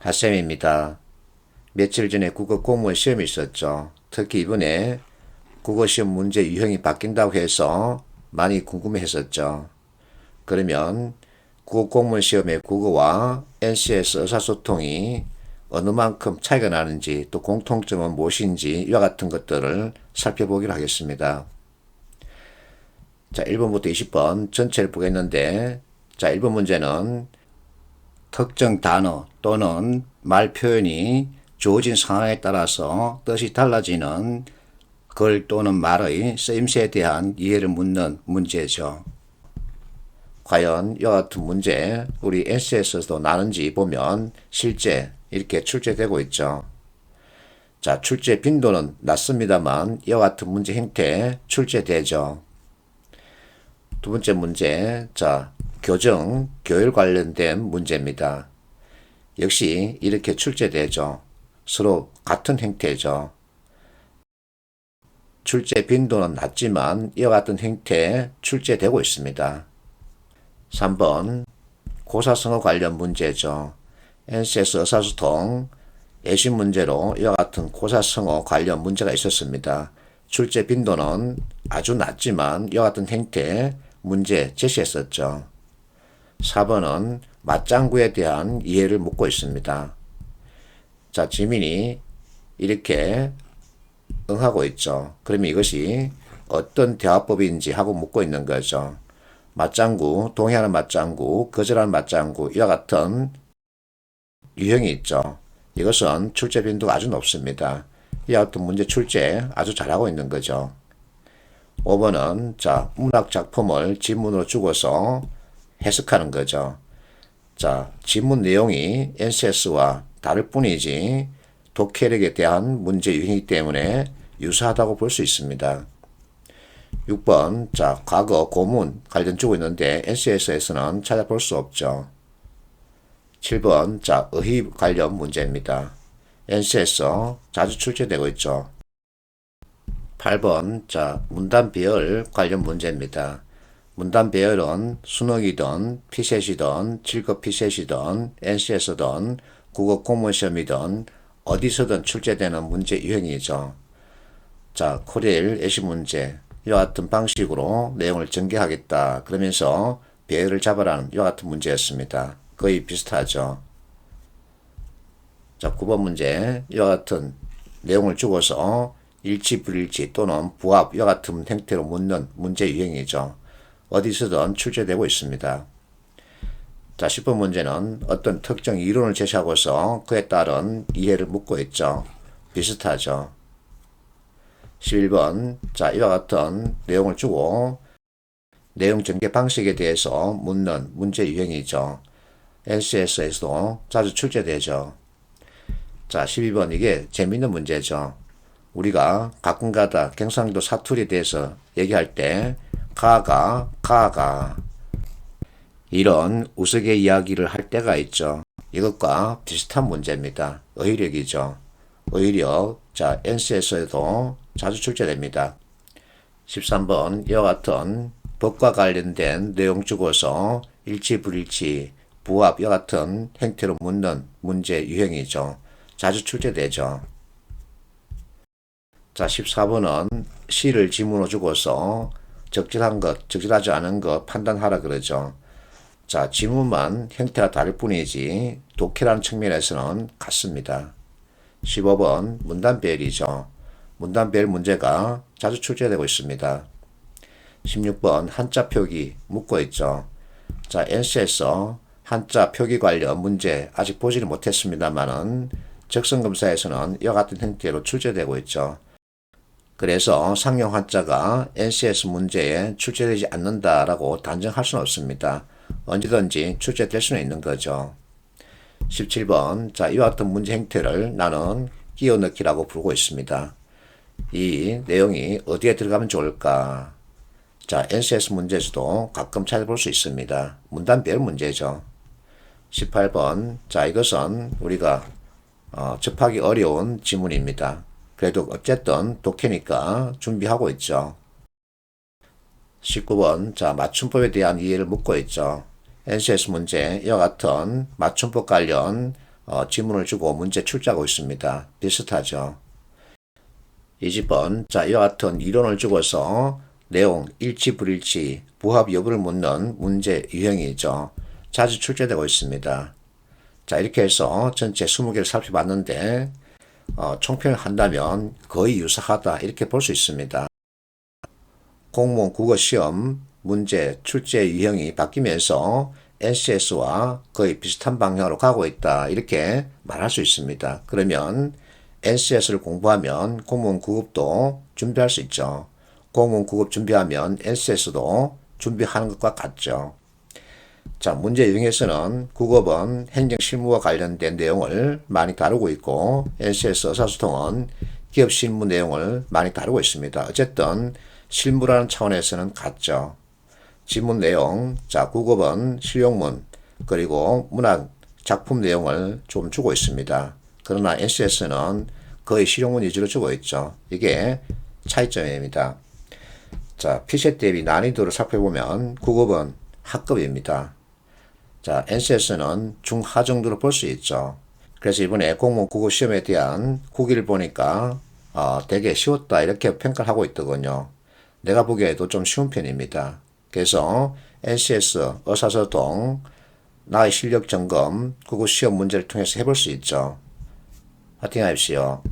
핫쌤입니다. 며칠 전에 국어 공무원 시험이 있었죠. 특히 이번에 국어시험 문제 유형이 바뀐다고 해서 많이 궁금해 했었죠. 그러면 국어 공무원 시험의 국어와 NCS 의사소통이 어느 만큼 차이가 나는지 또 공통점은 무엇인지 이와 같은 것들을 살펴보기로 하겠습니다. 자, 1번부터 20번 전체를 보겠는데, 자, 1번 문제는 특정 단어 또는 말 표현이 주어진 상황에 따라서 뜻이 달라지는 글 또는 말의 쓰임새에 대한 이해를 묻는 문제죠. 과연 이와 같은 문제 우리 NCS에서도 나는지 보면 실제 이렇게 출제되고 있죠. 자, 출제 빈도는 낮습니다만 이와 같은 문제 형태 출제되죠. 두 번째 문제, 자, 교정, 교율 관련된 문제입니다. 역시 이렇게 출제되죠. 서로 같은 형태죠. 출제 빈도는 낮지만 이와 같은 형태 출제되고 있습니다. 3번, 고사성어 관련 문제죠. NCS 의사소통, 예시 문제로 이와 같은 고사성어 관련 문제가 있었습니다. 출제 빈도는 아주 낮지만 이와 같은 형태 문제 제시했었죠. 4번은 맞장구에 대한 이해를 묻고 있습니다. 자, 지민이 이렇게 응하고 있죠. 그러면 이것이 어떤 대화법인지 하고 묻고 있는 거죠. 맞장구, 동의하는 맞장구, 거절하는 맞장구, 이와 같은 유형이 있죠. 이것은 출제 빈도가 아주 높습니다. 이와 같은 문제 출제 아주 잘하고 있는 거죠. 5번은 자, 문학 작품을 지문으로 주고서 해석하는 거죠. 자, 지문 내용이 NCS와 다를 뿐이지 독해력에 대한 문제 유형이기 때문에 유사하다고 볼 수 있습니다. 6번, 자, 과거 고문 관련 주고 있는데 NCS에서는 찾아볼 수 없죠. 7번, 자, 의의 관련 문제입니다. NCS 자주 출제되고 있죠. 8번, 자, 문단 배열 관련 문제입니다. 문단 배열은 수능이든 피셋이든 직업 피셋이든 NCS든 국어 공무원 시험이든 어디서든 출제되는 문제 유형이죠. 자, 코레일 예시 문제 이와 같은 방식으로 내용을 전개하겠다 그러면서 배열을 잡아라는 이와 같은 문제였습니다. 거의 비슷하죠. 자, 9번 문제 이와 같은 내용을 주고서 일치 불일치 또는 부합 이와 같은 형태로 묻는 문제 유형이죠. 어디서든 출제되고 있습니다. 자, 10번 문제는 어떤 특정 이론을 제시하고서 그에 따른 이해를 묻고 있죠. 비슷하죠. 11번, 자, 이와 같은 내용을 주고 내용 전개 방식에 대해서 묻는 문제 유형이죠. NCS에서도 자주 출제되죠. 자, 12번 이게 재밌는 문제죠. 우리가 가끔가다 경상도 사투리에 대해서 얘기할 때 가가 이런 우스개 이야기를 할 때가 있죠. 이것과 비슷한 문제입니다. 어휘력이죠. 어휘력, 자, NCS에도 자주 출제됩니다. 13번 이와 같은 법과 관련된 내용 주고서 일치 불일치, 부합 이와 같은 형태로 묻는 문제 유형이죠. 자주 출제되죠. 자, 14번은 시를 지문으로 주고서 적절한 것, 적절하지 않은 것 판단하라 그러죠. 자, 지문만 형태가 다를 뿐이지 독해라는 측면에서는 같습니다. 15번 문단배열이죠. 문단배열 문제가 자주 출제되고 있습니다. 16번 한자 표기 묻고 있죠. 자, NC에서 한자 표기 관련 문제 아직 보지는 못했습니다만은 적성검사에서는 이와 같은 형태로 출제되고 있죠. 그래서 상용 한자가 NCS 문제에 출제되지 않는다라고 단정할 수는 없습니다. 언제든지 출제될 수는 있는 거죠. 17번, 자, 이와 같은 문제 형태를 나는 끼워 넣기라고 부르고 있습니다. 이 내용이 어디에 들어가면 좋을까? 자, NCS 문제에서도 가끔 찾아볼 수 있습니다. 문단별 문제죠. 18번, 자, 이것은 우리가 접하기 어려운 지문입니다. 그래도 어쨌든 독해니까 준비하고 있죠. 19번, 자, 맞춤법에 대한 이해를 묻고 있죠. NCS 문제, 이와 같은 맞춤법 관련 지문을 주고 문제 출제하고 있습니다. 비슷하죠. 이 집은 자 이와 같은 이론을 주고서 내용 일치 불일치 부합 여부를 묻는 문제 유형이죠. 자주 출제되고 있습니다. 자 이렇게 해서 전체 20개를 살펴봤는데 총평을 한다면 거의 유사하다 이렇게 볼 수 있습니다. 공무원 국어시험 문제 출제 유형이 바뀌면서 NCS와 거의 비슷한 방향으로 가고 있다 이렇게 말할 수 있습니다. 그러면 NCS를 공부하면 공무원 국업도 준비할 수 있죠. 공무원 국업 준비하면 NCS도 준비하는 것과 같죠. 자, 문제 유형에서는 국업은 행정실무와 관련된 내용을 많이 다루고 있고 NCS 의사소통은 기업 실무 내용을 많이 다루고 있습니다. 어쨌든 실무라는 차원에서는 같죠. 지문 내용, 자, 국업은 실용문, 그리고 문학 작품 내용을 좀 주고 있습니다. 그러나 NCS는 거의 실용문 위주로 주고 있죠. 이게 차이점입니다. 자, 피셋 대비 난이도를 살펴보면 국업은 하급입니다. 자, NCS는 중하 정도로 볼 수 있죠. 그래서 이번에 공무원 국어 시험에 대한 후기를 보니까 되게 쉬웠다 이렇게 평가를 하고 있더군요. 내가 보기에도 좀 쉬운 편입니다. 그래서 NCS 의사소통 나의 실력 점검 국어 시험 문제를 통해서 해볼 수 있죠. 파이팅 하십시오.